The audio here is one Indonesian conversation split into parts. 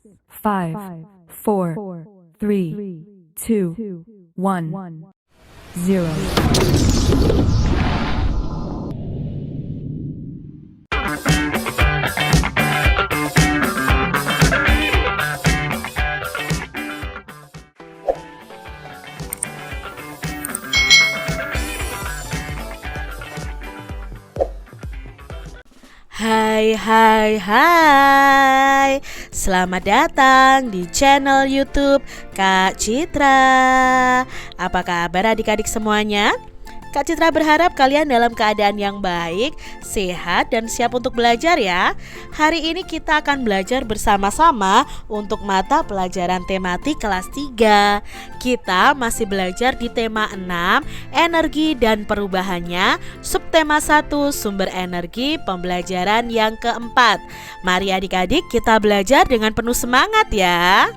5, 4, 3, 2, 1, 0. Hai hai hai, selamat datang di channel YouTube Kak Citra. Apa kabar adik-adik semuanya? Kak Citra berharap kalian dalam keadaan yang baik, sehat, dan siap untuk belajar ya. Hari ini kita akan belajar bersama-sama untuk mata pelajaran tematik kelas 3. Kita masih belajar di tema 6, energi dan perubahannya, subtema 1, sumber energi, pembelajaran yang keempat. Mari adik-adik kita belajar dengan penuh semangat ya.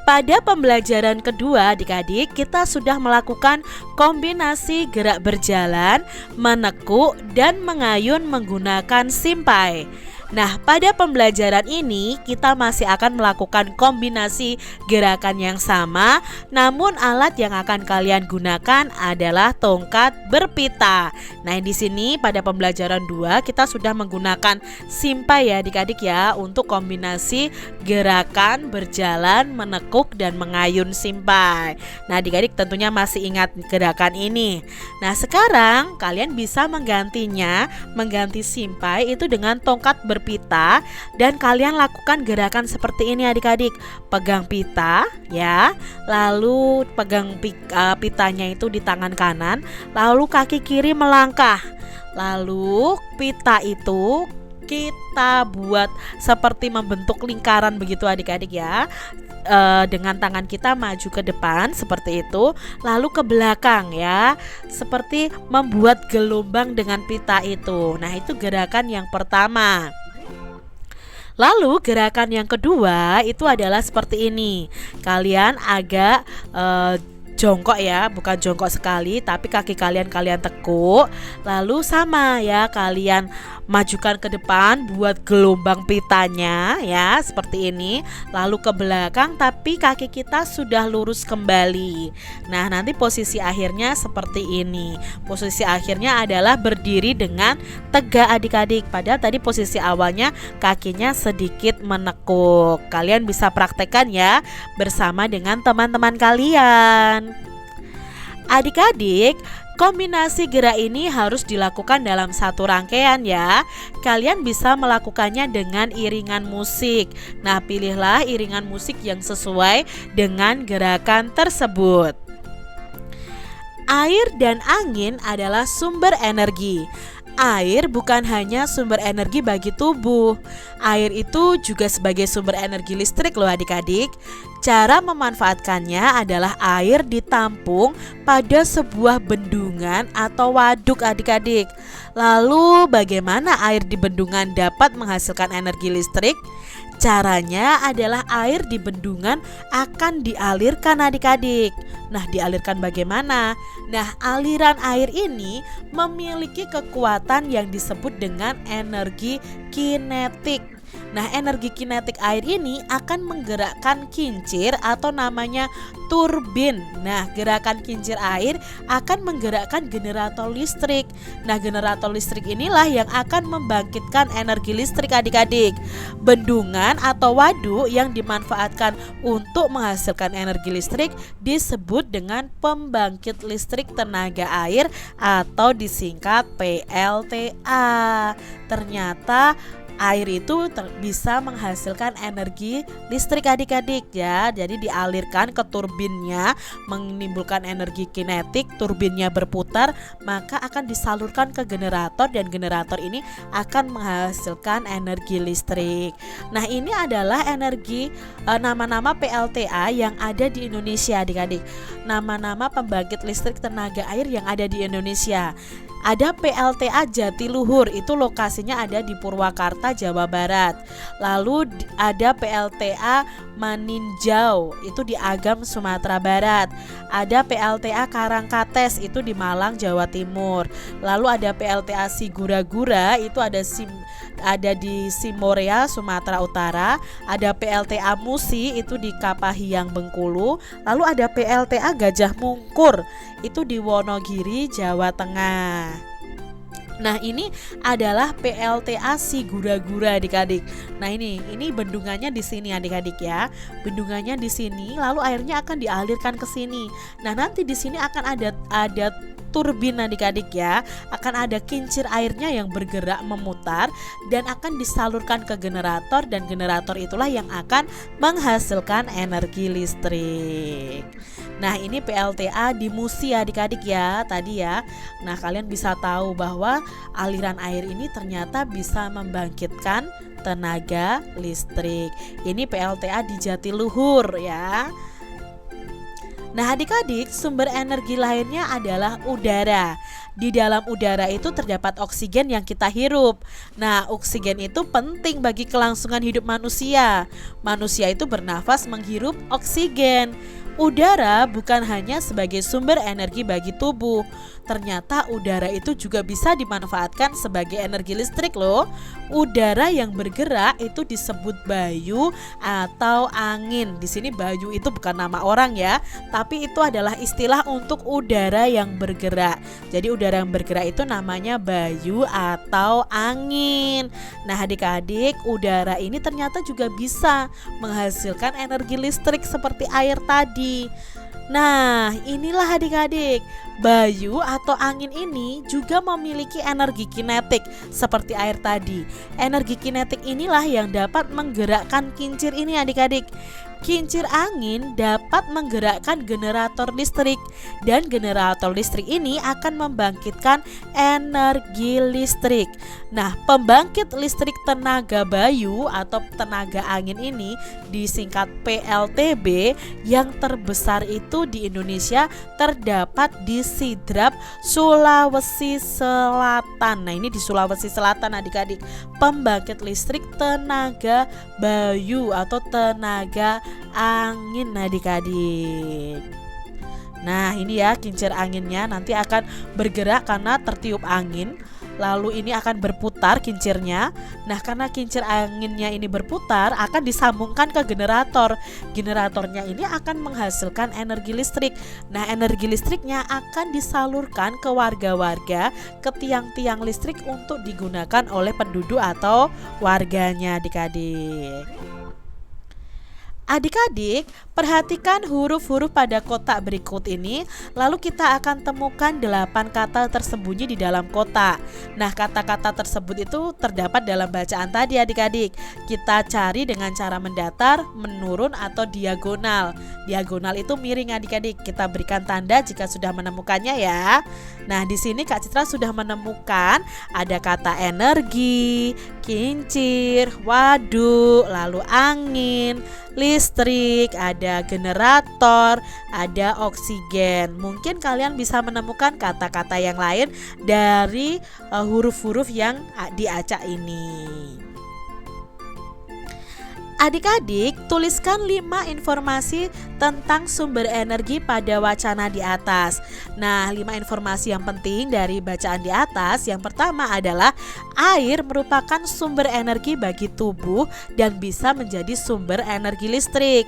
Pada pembelajaran kedua adik-adik kita sudah melakukan kombinasi gerak berjalan, menekuk, dan mengayun menggunakan simpai. Nah, pada pembelajaran ini kita masih akan melakukan kombinasi gerakan yang sama, namun alat yang akan kalian gunakan adalah tongkat berpita. Nah, di sini pada pembelajaran 2 kita sudah menggunakan simpai ya adik-adik ya untuk kombinasi gerakan berjalan, menekuk, dan mengayun simpai. Nah, adik-adik tentunya masih ingat gerakan ini. Nah, sekarang kalian bisa mengganti simpai itu dengan tongkat berpita, dan kalian lakukan gerakan seperti ini adik-adik. Pegang pita ya, lalu pegang pitanya itu di tangan kanan, lalu kaki kiri melangkah. Lalu pita itu kita buat seperti membentuk lingkaran begitu adik-adik ya. Dengan tangan kita maju ke depan seperti itu, lalu ke belakang ya, seperti membuat gelombang dengan pita itu. Nah, itu gerakan yang pertama. Lalu gerakan yang kedua itu adalah seperti ini. Kalian agak jongkok ya, bukan jongkok sekali, tapi kaki kalian tekuk. Lalu sama ya, kalian majukan ke depan buat gelombang pitanya ya, seperti ini. Lalu ke belakang tapi kaki kita sudah lurus kembali. Nah, nanti posisi akhirnya seperti ini. Posisi akhirnya adalah berdiri dengan tegak adik-adik. Padahal tadi posisi awalnya kakinya sedikit menekuk. Kalian bisa praktekkan ya bersama dengan teman-teman kalian. Adik-adik, kombinasi gerak ini harus dilakukan dalam satu rangkaian ya. Kalian bisa melakukannya dengan iringan musik. Nah, pilihlah iringan musik yang sesuai dengan gerakan tersebut. Air dan angin adalah sumber energi. Air bukan hanya sumber energi bagi tubuh. Air itu juga sebagai sumber energi listrik loh adik-adik. Cara memanfaatkannya adalah air ditampung pada sebuah bendungan atau waduk adik-adik. Lalu bagaimana air di bendungan dapat menghasilkan energi listrik? Caranya adalah air di bendungan akan dialirkan adik-adik. Nah, dialirkan bagaimana? Nah, aliran air ini memiliki kekuatan yang disebut dengan energi kinetik. Nah, energi kinetik air ini akan menggerakkan kincir atau namanya turbin. Nah, gerakan kincir air akan menggerakkan generator listrik. Nah, generator listrik inilah yang akan membangkitkan energi listrik adik-adik. Bendungan atau waduk yang dimanfaatkan untuk menghasilkan energi listrik disebut dengan pembangkit listrik tenaga air atau disingkat PLTA. Ternyata air itu bisa menghasilkan energi listrik adik-adik ya. Jadi dialirkan ke turbinnya, menimbulkan energi kinetik, turbinnya berputar, maka akan disalurkan ke generator dan generator ini akan menghasilkan energi listrik. Nah, ini adalah energi nama-nama PLTA yang ada di Indonesia adik-adik. Nama-nama pembangkit listrik tenaga air yang ada di Indonesia. Ada PLTA Jatiluhur, itu lokasinya ada di Purwakarta, Jawa Barat. Lalu ada PLTA Maninjau, itu di Agam, Sumatera Barat. Ada PLTA Karangkates, itu di Malang, Jawa Timur. Lalu ada PLTA Sigura-gura, itu ada di Simorea, Sumatera Utara. Ada PLTA Musi, itu di Kapahiang, Bengkulu. Lalu ada PLTA Gajah Mungkur, itu di Wonogiri, Jawa Tengah. Nah, ini adalah PLTA Sigura-gura adik-adik. Nah, ini bendungannya di sini adik-adik ya. Bendungannya di sini, lalu airnya akan dialirkan ke sini. Nah, nanti di sini akan ada turbin adik-adik ya. Akan ada kincir airnya yang bergerak memutar dan akan disalurkan ke generator, dan generator itulah yang akan menghasilkan energi listrik. Nah, ini PLTA di Musi adik-adik ya tadi ya. Nah, kalian bisa tahu bahwa aliran air ini ternyata bisa membangkitkan tenaga listrik. Ini PLTA di Jatiluhur ya. Nah, adik-adik, sumber energi lainnya adalah udara. Di dalam udara itu terdapat oksigen yang kita hirup. Nah, oksigen itu penting bagi kelangsungan hidup manusia. Manusia itu bernafas menghirup oksigen. Udara bukan hanya sebagai sumber energi bagi tubuh. Ternyata udara itu juga bisa dimanfaatkan sebagai energi listrik loh. Udara yang bergerak itu disebut bayu atau angin. Di sini bayu itu bukan nama orang ya, tapi itu adalah istilah untuk udara yang bergerak. Jadi udara yang bergerak itu namanya bayu atau angin. Nah, adik-adik, udara ini ternyata juga bisa menghasilkan energi listrik seperti air tadi. Nah, inilah adik-adik, bayu atau angin ini juga memiliki energi kinetik seperti air tadi. Energi kinetik inilah yang dapat menggerakkan kincir ini adik-adik. Kincir angin dapat menggerakkan generator listrik, dan generator listrik ini akan membangkitkan energi listrik. Nah, pembangkit listrik tenaga bayu atau tenaga angin ini disingkat PLTB, yang terbesar itu di Indonesia terdapat di Sidrap, Sulawesi Selatan. Nah, ini di Sulawesi Selatan adik-adik, pembangkit listrik tenaga bayu atau tenaga angin adik-adik. Nah, ini ya kincir anginnya nanti akan bergerak karena tertiup angin. Lalu ini akan berputar kincirnya. Nah, karena kincir anginnya ini berputar, akan disambungkan ke generator. Generatornya ini akan menghasilkan energi listrik. Nah, energi listriknya akan disalurkan ke warga-warga, ke tiang-tiang listrik untuk digunakan oleh penduduk atau warganya adik-adik. Adik-adik, perhatikan huruf-huruf pada kotak berikut ini. Lalu kita akan temukan 8 kata tersembunyi di dalam kotak. Nah, kata-kata tersebut itu terdapat dalam bacaan tadi adik-adik. Kita cari dengan cara mendatar, menurun, atau diagonal. Diagonal itu miring adik-adik. Kita berikan tanda jika sudah menemukannya ya. Nah, di sini Kak Citra sudah menemukan ada kata energi, kincir, waduk, lalu angin, listrik, ada generator, ada oksigen. Mungkin kalian bisa menemukan kata-kata yang lain dari huruf-huruf yang diacak ini. Adik-adik, tuliskan 5 informasi tentang sumber energi pada wacana di atas. Nah, 5 informasi yang penting dari bacaan di atas. Yang pertama adalah air merupakan sumber energi bagi tubuh dan bisa menjadi sumber energi listrik.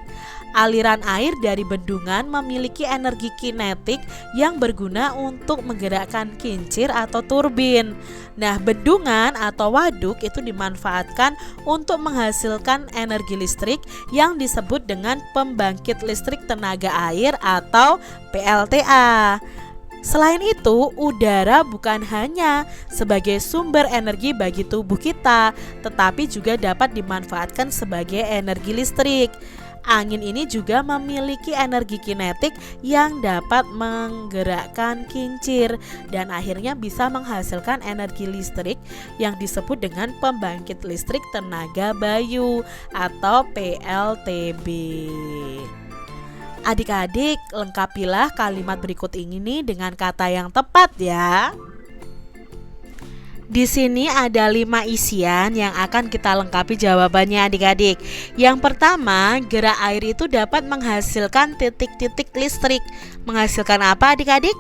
Aliran air dari bendungan memiliki energi kinetik yang berguna untuk menggerakkan kincir atau turbin. Nah, bendungan atau waduk itu dimanfaatkan untuk menghasilkan energi listrik yang disebut dengan pembangkit listrik tenaga air atau PLTA. Selain itu, udara bukan hanya sebagai sumber energi bagi tubuh kita, tetapi juga dapat dimanfaatkan sebagai energi listrik. Angin ini juga memiliki energi kinetik yang dapat menggerakkan kincir dan akhirnya bisa menghasilkan energi listrik yang disebut dengan pembangkit listrik tenaga bayu atau PLTB. Adik-adik, lengkapilah kalimat berikut ini dengan kata yang tepat ya. Di sini ada 5 isian yang akan kita lengkapi jawabannya adik-adik. Yang pertama, gerak air itu dapat menghasilkan titik-titik listrik. Menghasilkan apa adik-adik?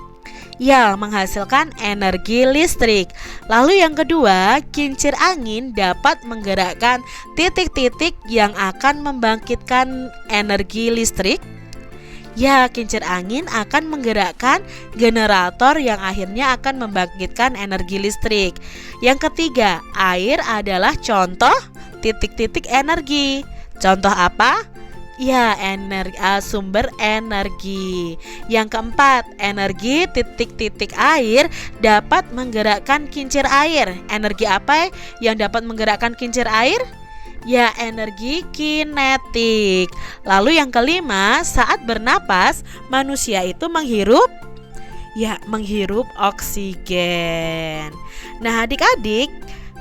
Ya, menghasilkan energi listrik. Lalu yang kedua, kincir angin dapat menggerakkan titik-titik yang akan membangkitkan energi listrik. Ya, kincir angin akan menggerakkan generator yang akhirnya akan membangkitkan energi listrik. Yang ketiga, air adalah contoh titik-titik energi. Contoh apa? Ya, sumber energi. Yang keempat, energi titik-titik air dapat menggerakkan kincir air. Energi apa yang dapat menggerakkan kincir air? Ya, energi kinetik. Lalu yang kelima, saat bernapas manusia itu menghirup oksigen. Nah, adik-adik,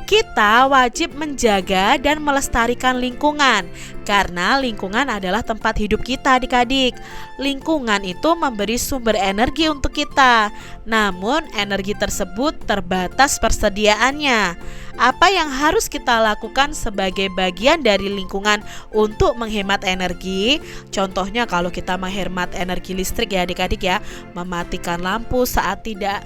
kita wajib menjaga dan melestarikan lingkungan karena lingkungan adalah tempat hidup kita adik-adik. Lingkungan itu memberi sumber energi untuk kita. Namun energi tersebut terbatas persediaannya. Apa yang harus kita lakukan sebagai bagian dari lingkungan untuk menghemat energi? Contohnya kalau kita menghemat energi listrik ya adik-adik ya, mematikan lampu saat tidak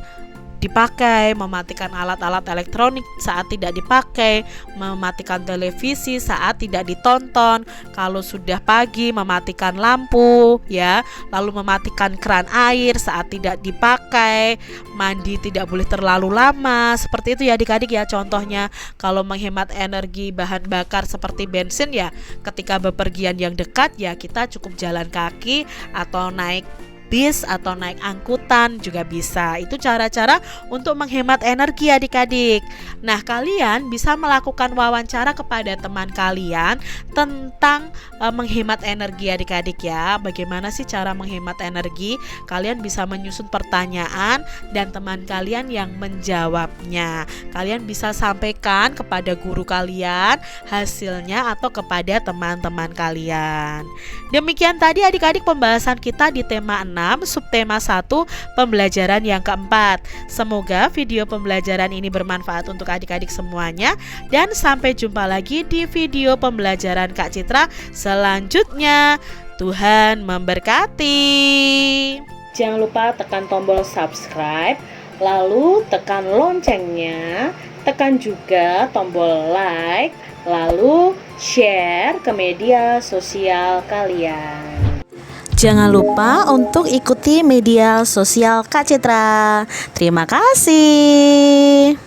dipakai, mematikan alat-alat elektronik saat tidak dipakai, mematikan televisi saat tidak ditonton. Kalau sudah pagi mematikan lampu ya, lalu mematikan keran air saat tidak dipakai, mandi tidak boleh terlalu lama. Seperti itu ya adik-adik ya contohnya. Kalau menghemat energi bahan bakar seperti bensin ya, ketika bepergian yang dekat ya kita cukup jalan kaki atau naik bis atau naik angkutan juga bisa. Itu cara-cara untuk menghemat energi adik-adik. Nah, kalian bisa melakukan wawancara kepada teman kalian tentang menghemat energi adik-adik ya. Bagaimana sih cara menghemat energi? Kalian bisa menyusun pertanyaan dan teman kalian yang menjawabnya. Kalian bisa sampaikan kepada guru kalian hasilnya atau kepada teman-teman kalian. Demikian tadi adik-adik pembahasan kita di tema 6, subtema 1, pembelajaran yang keempat. Semoga video pembelajaran ini bermanfaat untuk adik-adik semuanya, dan sampai jumpa lagi di video pembelajaran Kak Citra selanjutnya. Tuhan memberkati. Jangan lupa tekan tombol subscribe, lalu tekan loncengnya, tekan juga tombol like, lalu share ke media sosial kalian. Jangan lupa untuk ikuti media sosial Kak Citra. Terima kasih.